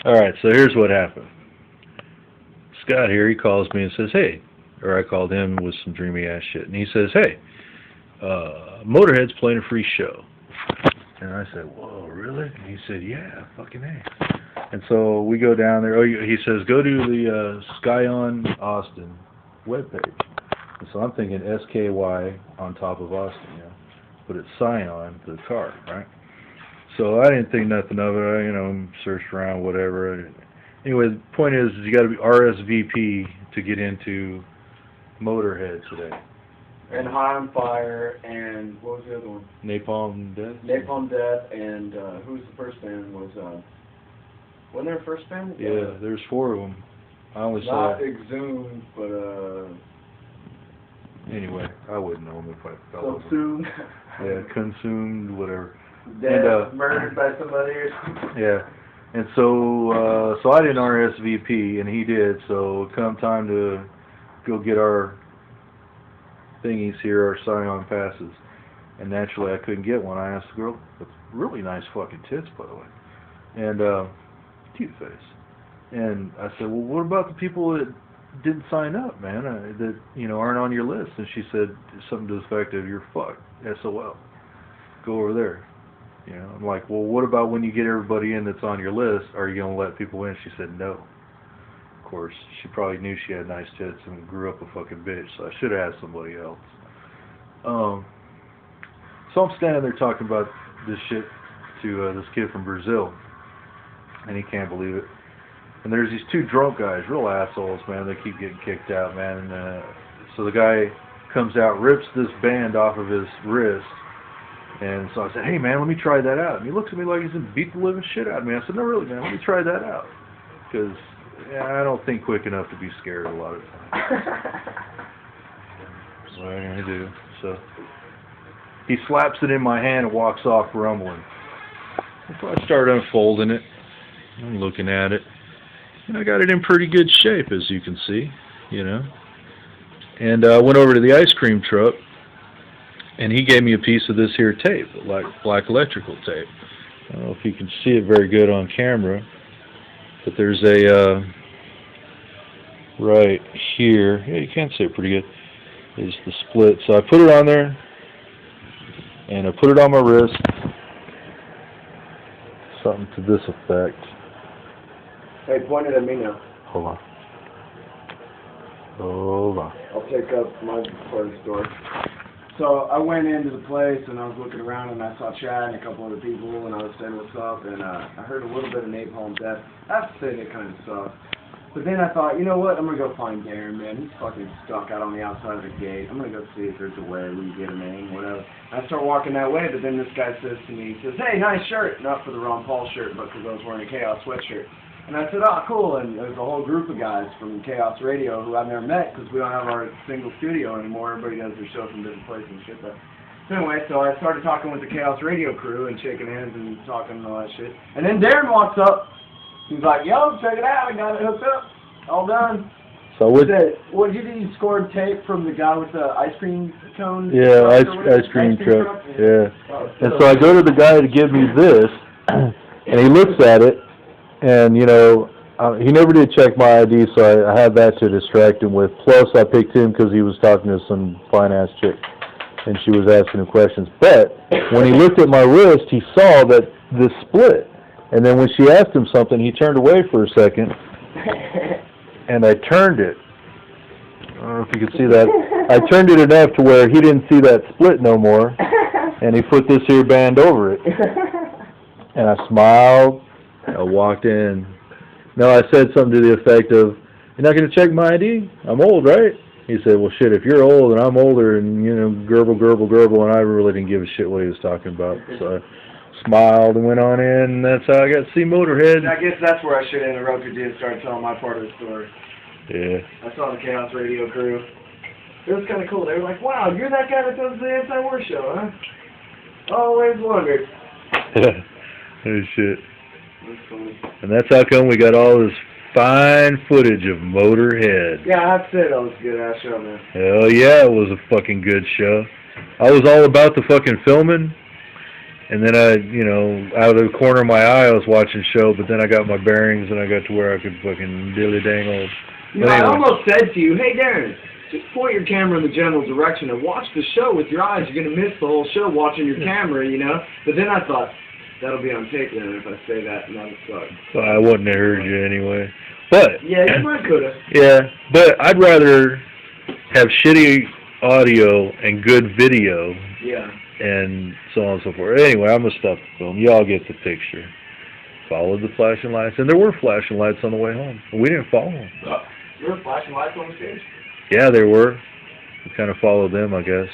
Alright, so here's what happened. Scott here, he calls me and says, hey, or I called him with some dreamy ass shit, and he says, hey, Motorhead's playing a free show. And I said, whoa, really? And he said, yeah, fucking A. And so we go down there. Oh, he says, go to the Scion Austin webpage. And so I'm thinking SKY on top of Austin, yeah. But it's Scion, the car, right? So I didn't think nothing of it. I searched around, whatever. Anyway, the point is you got to be RSVP to get into Motorhead today. And High on Fire, and what was the other one? Napalm Death? Napalm Death, and who's the first band? Wasn't there a first band? Yeah, there's 4 of them. I only saw... Not Exhumed, but Anyway, I wouldn't know them if I fell over. Subsumed. Yeah, consumed, whatever. Dead, And, murdered by somebody or something. Yeah. And so I didn't RSVP, and he did, so come time to go get our thingies here, our Scion passes. And naturally I couldn't get one. I asked the girl, with really nice fucking tits, by the way. And, cute face. And I said, well, what about the people that didn't sign up, man, that, aren't on your list? And she said something to the effect of, you're fucked, SOL. Go over there. I'm like, well, what about when you get everybody in that's on your list? Are you going to let people in? She said no. Of course, she probably knew she had nice tits and grew up a fucking bitch, so I should have asked somebody else. So I'm standing there talking about this shit to this kid from Brazil, and he can't believe it. And there's these 2 drunk guys, real assholes, man. They keep getting kicked out, man. And so the guy comes out, rips this band off of his wrist. And so I said, hey, man, let me try that out. And he looks at me like he's going to beat the living shit out of me. I said, no, really, man, let me try that out. Because I don't think quick enough to be scared a lot of times. That's what I'm going to do. So he slaps it in my hand and walks off rumbling. So I start unfolding it. I'm looking at it. And I got it in pretty good shape, as you can see, And I went over to the ice cream truck. And he gave me a piece of this here tape, like black electrical tape. I don't know if you can see it very good on camera, but there's a, right here, yeah, you can see it pretty good, is the split. So I put it on there, and I put it on my wrist, something to this effect. Hey, point it at me now. Hold on. Hold on. I'll take up my part of the story. So I went into the place and I was looking around and I saw Chad and a couple other people and I was saying what's up and I heard a little bit of Napalm Death. I have to say that kind of sucked. But then I thought, you know what, I'm going to go find Darren, man. He's fucking stuck out on the outside of the gate. I'm going to go see if there's a way we can get him in, whatever. I start walking that way, but then this guy says to me, he says, hey, nice shirt. Not for the Ron Paul shirt, but because I was wearing a Chaos sweatshirt. And I said, oh, cool. And there's a whole group of guys from Chaos Radio who I've never met because we don't have our single studio anymore. Everybody does their shows from different places and shit. But so anyway, so I started talking with the Chaos Radio crew and shaking hands and talking and all that shit. And then Darren walks up. He's like, yo, check it out. I got it hooked up. All done. So what did you scored tape from the guy with the ice cream cone? Yeah, ice cream truck. Yeah. Oh, and so I go to the guy to give me this, and he looks at it. And, he never did check my ID, so I had that to distract him with. Plus, I picked him because he was talking to some fine-ass chick, and she was asking him questions. But when he looked at my wrist, he saw that this split. And then when she asked him something, he turned away for a second, and I turned it. I don't know if you can see that. I turned it enough to where he didn't see that split no more, and he put this here band over it. And I smiled. I walked in. No, I said something to the effect of, you're not going to check my ID? I'm old, right? He said, well, shit, if you're old and I'm older and, gerbil, and I really didn't give a shit what he was talking about. So I smiled and went on in, and that's how I got to see Motorhead. I guess that's where I should have interrupted you and started telling my part of the story. Yeah. I saw the Chaos Radio crew. It was kind of cool. They were like, wow, you're that guy that does the Anti-War Show, huh? Always wondered. Oh, shit. And that's how come we got all this fine footage of Motorhead. Yeah, I have to say that was a good ass show, man. Hell yeah, it was a fucking good show. I was all about the fucking filming, And then I, out of the corner of my eye, I was watching the show, but then I got my bearings and I got to where I could fucking dilly-dangle. I almost said to you, hey Darren, just point your camera in the general direction and watch the show with your eyes. You're going to miss the whole show watching your camera, But then I thought, that'll be on tape then if I say that, and that would suck. Well, I wouldn't have heard you anyway. But yeah, you might could have. Yeah, but I'd rather have shitty audio and good video. Yeah. And so on and so forth. Anyway, I'm gonna stop the film. Y'all get the picture. Followed the flashing lights, and there were flashing lights on the way home. We didn't follow them. There were flashing lights on the stage? Yeah, there were. We kind of followed them, I guess.